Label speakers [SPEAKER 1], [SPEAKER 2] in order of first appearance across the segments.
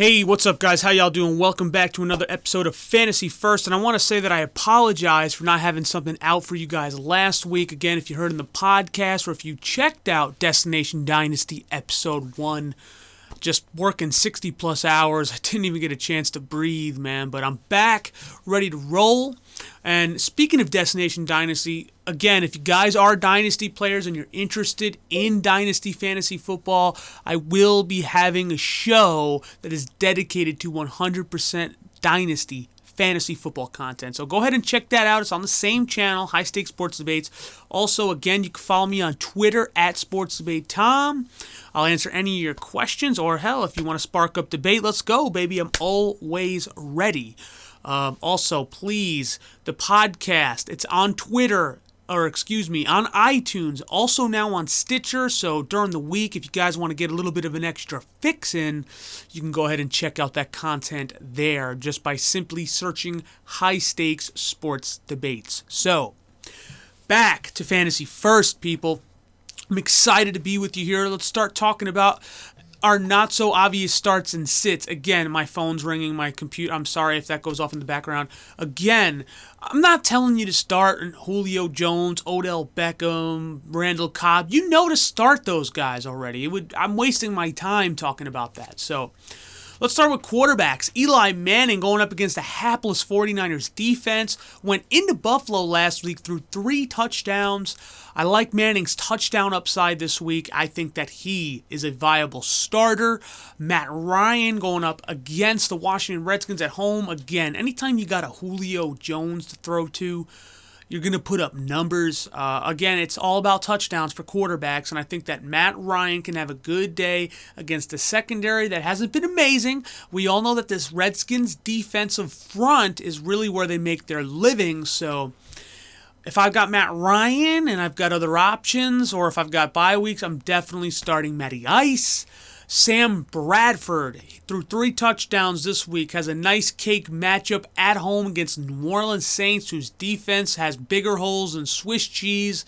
[SPEAKER 1] Hey, what's up, guys? How y'all doing? Welcome back to another episode of Fantasy First, and I want to say that I apologize for not having something out for you guys last week. Again, if you heard in the podcast or if you checked out Destination Dynasty Episode 1, just working 60-plus hours. I didn't even get a chance to breathe, man, but I'm back, ready to roll. And speaking of Destination Dynasty, again, if you guys are Dynasty players and you're interested in Dynasty Fantasy Football, I will be having a show that is dedicated to 100% Dynasty Fantasy Football content. So go ahead and check that out. It's on the same channel, High Stakes Sports Debates. Also, again, you can follow me on Twitter at SportsDebateTom. I'll answer any of your questions, or hell, if you want to spark up debate, let's go, baby. I'm always ready. Also, please, the podcast, it's on Twitter, on iTunes, also now on Stitcher, so during the week, if you guys want to get a little bit of an extra fix in, you can go ahead and check out that content there, just by simply searching High Stakes Sports Debates. So, back to Fantasy First, people. I'm excited to be with you here. Let's start talking about our not-so-obvious starts and sits. Again, my phone's ringing, my computer. I'm sorry if that goes off in the background. Again, I'm not telling you to start Julio Jones, Odell Beckham, Randall Cobb. You know to start those guys already. I'm wasting my time talking about that. So, let's start with quarterbacks. Eli Manning going up against a hapless 49ers defense. Went into Buffalo last week, threw 3 touchdowns. I like Manning's touchdown upside this week. I think that he is a viable starter. Matt Ryan going up against the Washington Redskins at home. Again, anytime you got a Julio Jones to throw to, you're going to put up numbers. Again, it's all about touchdowns for quarterbacks, and I think that Matt Ryan can have a good day against a secondary that hasn't been amazing. We all know that this Redskins defensive front is really where they make their living, so if I've got Matt Ryan and I've got other options, or if I've got bye weeks, I'm definitely starting Matty Ice. Sam Bradford threw 3 touchdowns this week, has a nice cake matchup at home against New Orleans Saints, whose defense has bigger holes than Swiss cheese.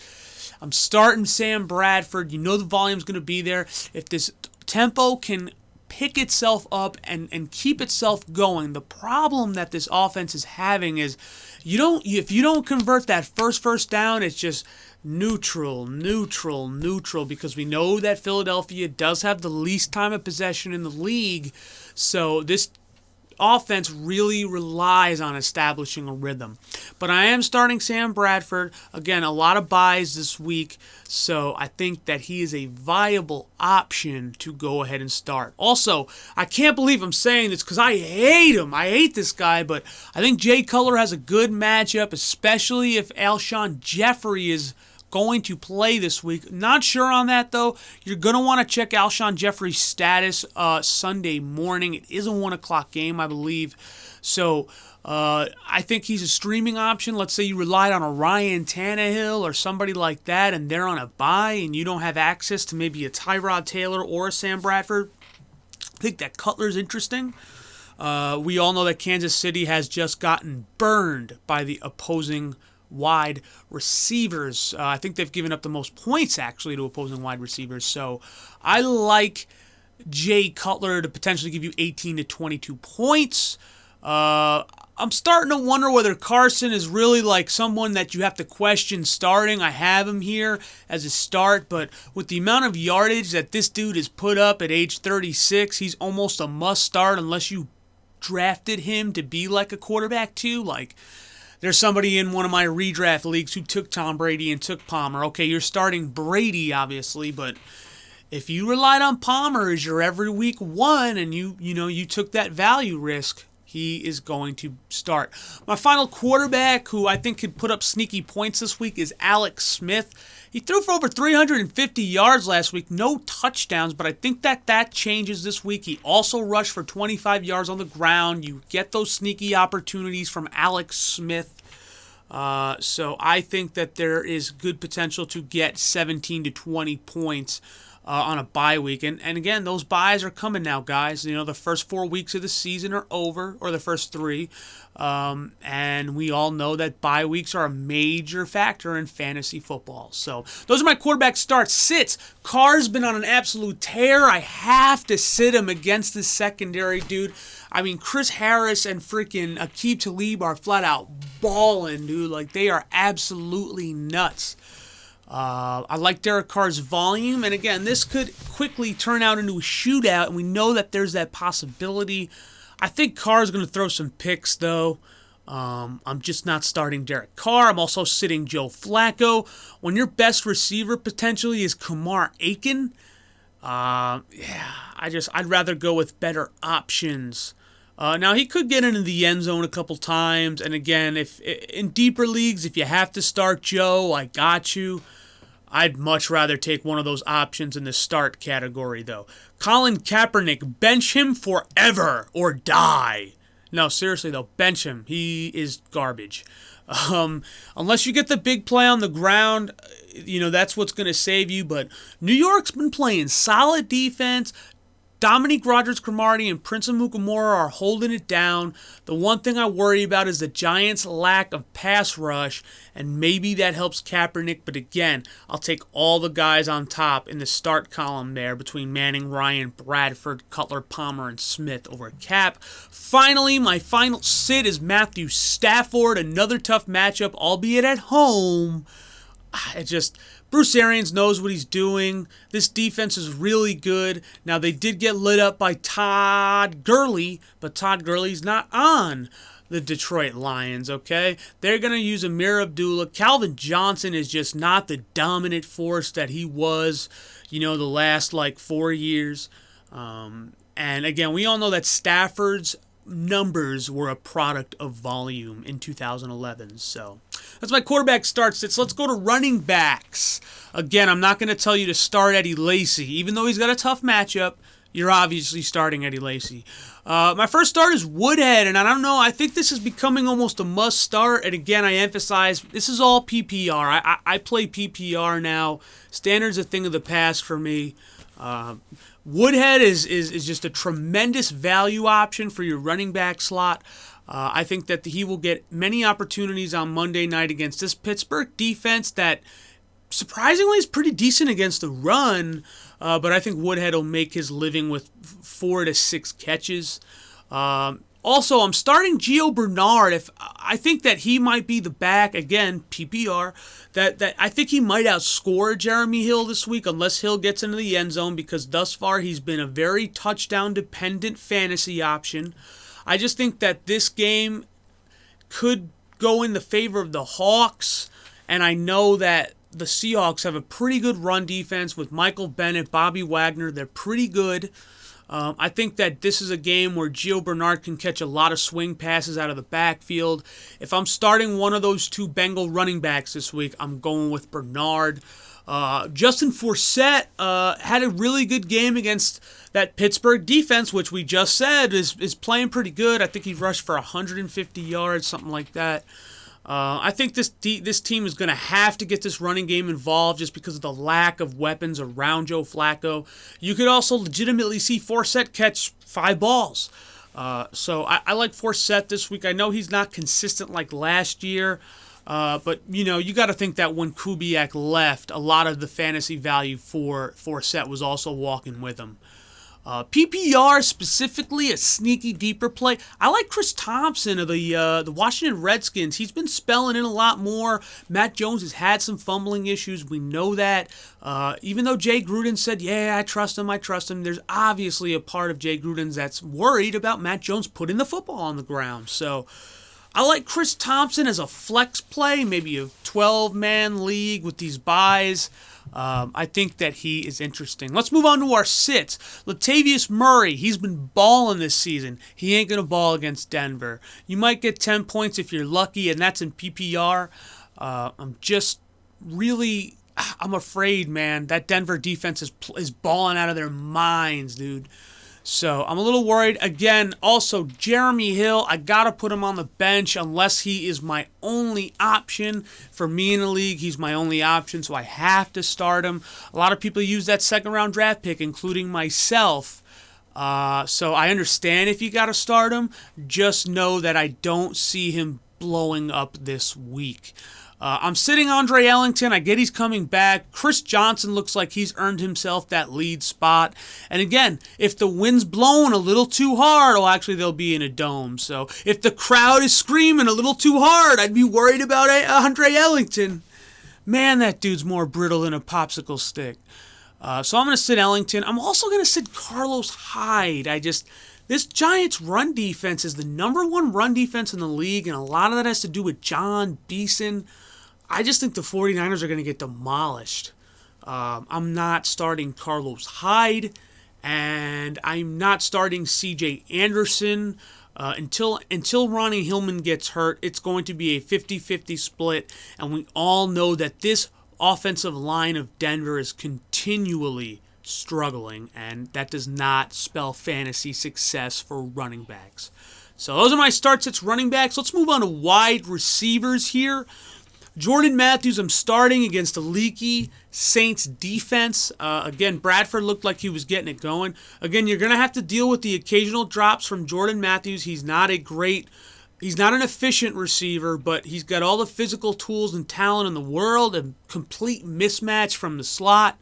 [SPEAKER 1] I'm starting Sam Bradford. You know the volume's going to be there. If this tempo can pick itself up and keep itself going, the problem that this offense is having is if you don't convert that first down, it's just neutral, because we know that Philadelphia does have the least time of possession in the league, so this offense really relies on establishing a rhythm. But I am starting Sam Bradford. Again, a lot of buys this week, so I think that he is a viable option to go ahead and start. Also, I can't believe I'm saying this because I hate him. I hate this guy, but I think Jay Cutler has a good matchup, especially if Alshon Jeffrey is going to play this week. Not sure on that, though. You're going to want to check Alshon Jeffrey's status Sunday morning. It is a 1 o'clock game, I believe. So I think he's a streaming option. Let's say you relied on a Ryan Tannehill or somebody like that, and they're on a bye, and you don't have access to maybe a Tyrod Taylor or a Sam Bradford. I think that Cutler's interesting. We all know that Kansas City has just gotten burned by the opposing wide receivers. I think they've given up the most points, actually, to opposing wide receivers. So I like Jay Cutler to potentially give you 18 to 22 points. I'm starting to wonder whether Carson is really like someone that you have to question starting. I have him here as a start, but with the amount of yardage that this dude has put up at age 36, he's almost a must start unless you drafted him to be like a quarterback too. Like, there's somebody in one of my redraft leagues who took Tom Brady and took Palmer. Okay, you're starting Brady, obviously, but if you relied on Palmer as your every week 1 and you took that value risk, he is going to start. My final quarterback, who I think could put up sneaky points this week, is Alex Smith. He threw for over 350 yards last week, no touchdowns, but I think that changes this week. He also rushed for 25 yards on the ground. You get those sneaky opportunities from Alex Smith. So I think that there is good potential to get 17 to 20 points on a bye week. And again, those byes are coming now, guys. You know, the first 4 weeks of the season are over, or the first 3. And we all know that bye weeks are a major factor in fantasy football. So those are my quarterback starts. Sits. Carr's been on an absolute tear. I have to sit him against the secondary, dude. I mean, Chris Harris and freaking Aqib Talib are flat out balling, dude. Like, they are absolutely nuts. I like Derek Carr's volume, and again, this could quickly turn out into a shootout, and we know that there's that possibility. I think Carr's going to throw some picks, though. I'm just not starting Derek Carr. I'm also sitting Joe Flacco. When your best receiver potentially is Kamar Aiken, I'd rather go with better options. Now, he could get into the end zone a couple times, and again, if in deeper leagues, if you have to start Joe, I got you. I'd much rather take one of those options in the start category, though. Colin Kaepernick, bench him forever or die. No, seriously, though, bench him. He is garbage. Unless you get the big play on the ground, you know, that's what's going to save you. But New York's been playing solid defense. Dominique Rodgers-Cromartie and Prince Amukamara are holding it down. The one thing I worry about is the Giants' lack of pass rush, and maybe that helps Kaepernick. But again, I'll take all the guys on top in the start column there between Manning, Ryan, Bradford, Cutler, Palmer, and Smith over Cap. Finally, my final sit is Matthew Stafford. Another tough matchup, albeit at home. Bruce Arians knows what he's doing. This defense is really good. Now, they did get lit up by Todd Gurley, but Todd Gurley's not on the Detroit Lions, okay? They're going to use Amir Abdullah. Calvin Johnson is just not the dominant force that he was, the last, 4 years. And, again, we all know that Stafford's numbers were a product of volume in 2011, so that's my quarterback start sits. Let's go to running backs. Again, I'm not going to tell you to start Eddie Lacy. Even though he's got a tough matchup, you're obviously starting Eddie Lacy. My first start is Woodhead, and I don't know, I think this is becoming almost a must start, and again, I emphasize, this is all PPR. I play PPR now. Standard's a thing of the past for me. Woodhead is just a tremendous value option for your running back slot. I think that he will get many opportunities on Monday night against this Pittsburgh defense that surprisingly is pretty decent against the run, but I think Woodhead will make his living with 4 to 6 catches. Also, I'm starting Gio Bernard. I think that he might be the back, again, PPR, that I think he might outscore Jeremy Hill this week unless Hill gets into the end zone, because thus far he's been a very touchdown-dependent fantasy option. I just think that this game could go in the favor of the Hawks, and I know that the Seahawks have a pretty good run defense with Michael Bennett, Bobby Wagner. They're pretty good. I think that this is a game where Gio Bernard can catch a lot of swing passes out of the backfield. If I'm starting one of those 2 Bengal running backs this week, I'm going with Bernard. Justin Forsett had a really good game against that Pittsburgh defense, which we just said is playing pretty good. I think he rushed for 150 yards, something like that. I think this team is going to have to get this running game involved just because of the lack of weapons around Joe Flacco. You could also legitimately see Forsett catch 5 balls. So I like Forsett this week. I know he's not consistent like last year, but you got to think that when Kubiak left, a lot of the fantasy value for Forsett was also walking with him. PPR specifically, a sneaky deeper play. I like Chris Thompson of the Washington Redskins. He's been spelling in a lot more. Matt Jones has had some fumbling issues. We know that. Even though Jay Gruden said, yeah, I trust him, there's obviously a part of Jay Gruden's that's worried about Matt Jones putting the football on the ground. So I like Chris Thompson as a flex play, maybe a 12-man league with these buys. I think that he is interesting. Let's move on to our sits. Latavius Murray, he's been balling this season. He ain't going to ball against Denver. You might get 10 points if you're lucky, and that's in PPR. I'm afraid, man. That Denver defense is balling out of their minds, dude. So I'm a little worried. Again, also Jeremy Hill, I got to put him on the bench unless he is my only option. For me in the league, he's my only option, so I have to start him. A lot of people use that second-round draft pick, including myself. So I understand if you got to start him. Just know that I don't see him blowing up this week. I'm sitting Andre Ellington. I get he's coming back. Chris Johnson looks like he's earned himself that lead spot. And again, if the wind's blowing a little too hard, well, actually, they'll be in a dome. So if the crowd is screaming a little too hard, I'd be worried about Andre Ellington. Man, that dude's more brittle than a popsicle stick. So I'm going to sit Ellington. I'm also going to sit Carlos Hyde. This Giants run defense is the number one run defense in the league, and a lot of that has to do with John Beeson. I just think the 49ers are going to get demolished. I'm not starting Carlos Hyde, and I'm not starting C.J. Anderson. Until Ronnie Hillman gets hurt, it's going to be a 50-50 split, and we all know that this offensive line of Denver is continually struggling, and that does not spell fantasy success for running backs. So those are my start-sits running backs. Let's move on to wide receivers here. Jordan Matthews, I'm starting against a leaky Saints defense. Again, Bradford looked like he was getting it going. Again, you're going to have to deal with the occasional drops from Jordan Matthews. He's not an efficient receiver, but he's got all the physical tools and talent in the world. A complete mismatch from the slot.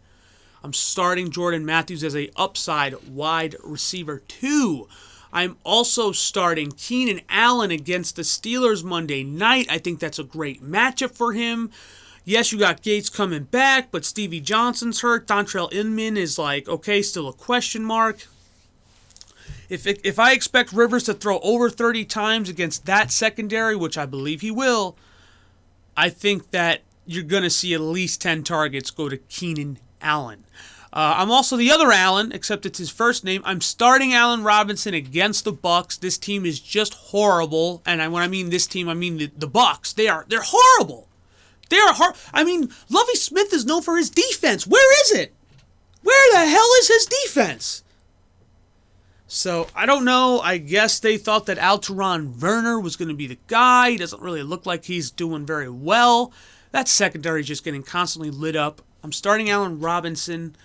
[SPEAKER 1] I'm starting Jordan Matthews as a upside wide receiver 2. I'm also starting Keenan Allen against the Steelers Monday night. I think that's a great matchup for him. Yes, you got Gates coming back, but Stevie Johnson's hurt. Dontrell Inman is still a question mark. If I expect Rivers to throw over 30 times against that secondary, which I believe he will, I think that you're going to see at least 10 targets go to Keenan Allen. I'm also the other Allen, except it's his first name. I'm starting Allen Robinson against the Bucs. This team is just horrible, and when I mean this team, I mean the Bucs. They're horrible. Lovie Smith is known for his defense. Where is it? Where the hell is his defense? So I don't know. I guess they thought that Alteron Werner was going to be the guy. He doesn't really look like he's doing very well. That secondary is just getting constantly lit up. I'm starting Allen Robinson.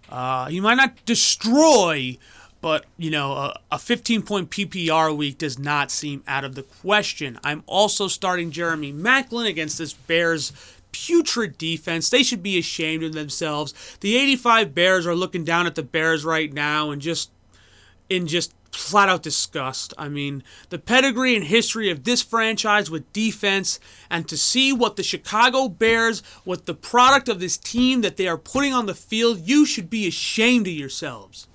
[SPEAKER 1] He might not destroy, but, a 15-point PPR week does not seem out of the question. I'm also starting Jeremy Maclin against this Bears putrid defense. They should be ashamed of themselves. The 85 Bears are looking down at the Bears right now and just flat-out disgust. The pedigree and history of this franchise with defense, and to see what the Chicago Bears, what the product of this team that they are putting on the field, you should be ashamed of yourselves.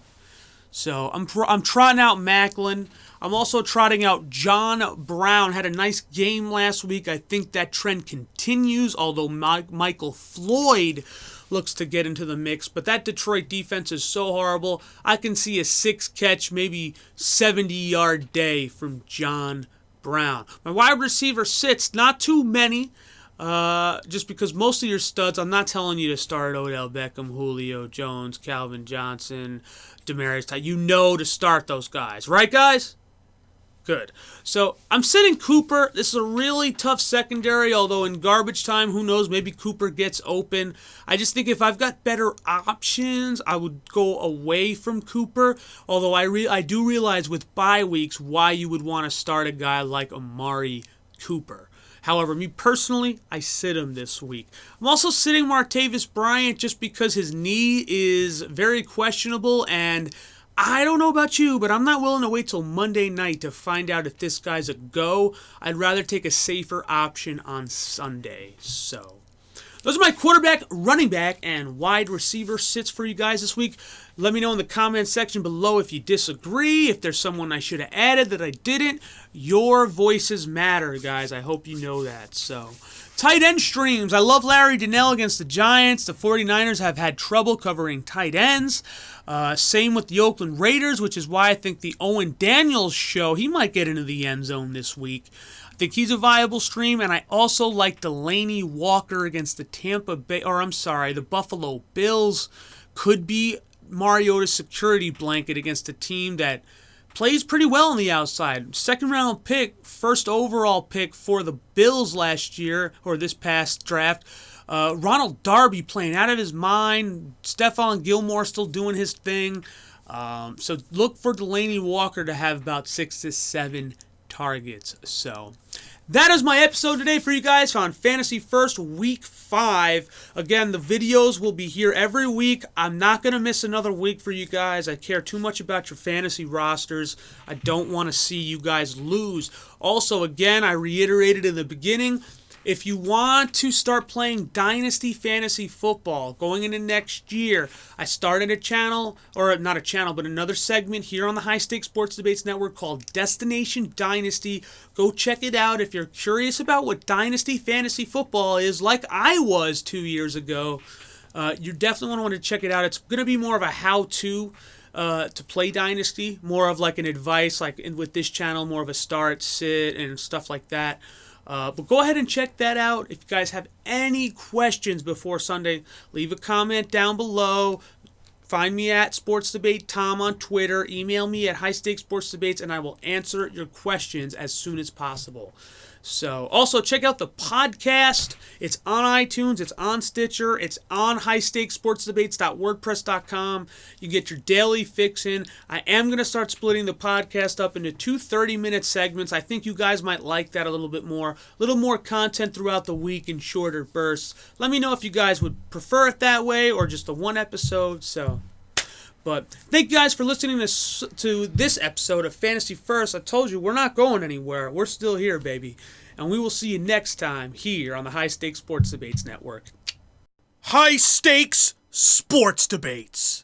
[SPEAKER 1] So I'm trotting out Maclin. I'm also trotting out John Brown. Had a nice game last week. I think that trend continues, although Michael Floyd looks to get into the mix, but that Detroit defense is so horrible. I can see a 6-catch, maybe 70-yard day from John Brown. My wide receiver sits, not too many, just because most of your studs, I'm not telling you to start Odell Beckham, Julio Jones, Calvin Johnson, Demaryius Thomas. You know to start those guys, right, guys? Good. So I'm sitting Cooper. This is a really tough secondary, although in garbage time, who knows, maybe Cooper gets open. I just think if I've got better options, I would go away from Cooper, although I do realize with bye weeks why you would want to start a guy like Amari Cooper. However, me personally, I sit him this week. I'm also sitting Martavis Bryant just because his knee is very questionable, and I don't know about you, but I'm not willing to wait till Monday night to find out if this guy's a go. I'd rather take a safer option on Sunday. So those are my quarterback, running back, and wide receiver sits for you guys this week. Let me know in the comment section below if you disagree, if there's someone I should have added that I didn't. Your voices matter, guys. I hope you know that. So, tight end streams. I love Larry Donnell against the Giants. The 49ers have had trouble covering tight ends. Same with the Oakland Raiders, which is why I think the Owen Daniels show, he might get into the end zone this week. I think he's a viable stream, and I also like Delaney Walker against the the Buffalo Bills. Could be Mariota's security blanket against a team that plays pretty well on the outside. Second round pick, first overall pick for the Bills last year, or this past draft. Ronald Darby playing out of his mind. Stephon Gilmore still doing his thing. So look for Delaney Walker to have about 6 to 7 targets. So that is my episode today for you guys on Fantasy First Week 5. Again, the videos will be here every week. I'm not going to miss another week for you guys. I care too much about your fantasy rosters. I don't want to see you guys lose. Also, again, I reiterated in the beginning, if you want to start playing Dynasty Fantasy Football going into next year, I started a channel, or not a channel, but another segment here on the High Stakes Sports Debates Network called Destination Dynasty. Go check it out if you're curious about what Dynasty Fantasy Football is, like I was 2 years ago. You definitely want to check it out. It's going to be more of a how-to to play Dynasty, more of like an advice, like with this channel, more of a start, sit, and stuff like that. But go ahead and check that out. If you guys have any questions before Sunday, leave a comment down below. Find me at Sports Debate Tom on Twitter. Email me at HighStakesSportsDebates, and I will answer your questions as soon as possible. So, also check out the podcast. It's on iTunes, it's on Stitcher, it's on HighStakesSportsDebates.wordpress.com. You get your daily fix in. I am going to start splitting the podcast up into 2 30-minute segments. I think you guys might like that a little bit more. A little more content throughout the week in shorter bursts. Let me know if you guys would prefer it that way or just a one episode. But thank you guys for listening to this episode of Fantasy First. I told you, we're not going anywhere. We're still here, baby. And we will see you next time here on the High Stakes Sports Debates Network. High Stakes Sports Debates.